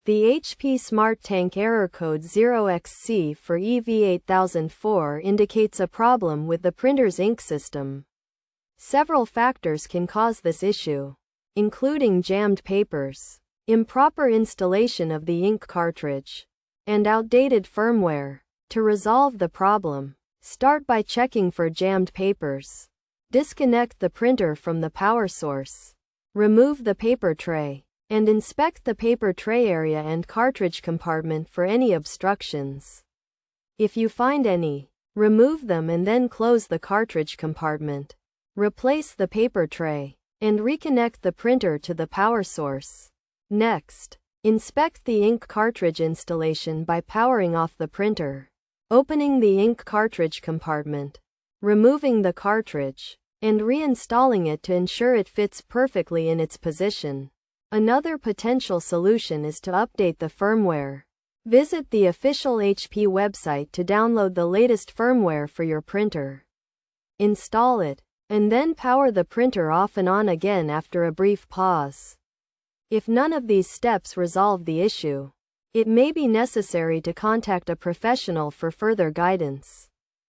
The HP Smart Tank error code 0XC4EB8004 indicates a problem with the printer's ink system. Several factors can cause this issue, including jammed papers, improper installation of the ink cartridge, and outdated firmware. To resolve the problem, start by checking for jammed papers. Disconnect the printer from the power source. Remove the paper tray, and inspect the paper tray area and cartridge compartment for any obstructions. If you find any, remove them and then close the cartridge compartment. Replace the paper tray, and reconnect the printer to the power source. Next, inspect the ink cartridge installation by powering off the printer, opening the ink cartridge compartment, removing the cartridge, and reinstalling it to ensure it fits perfectly in its position. Another potential solution is to update the firmware. Visit the official HP website to download the latest firmware for your printer. Install it, and then power the printer off and on again after a brief pause. If none of these steps resolve the issue, it may be necessary to contact a professional for further guidance.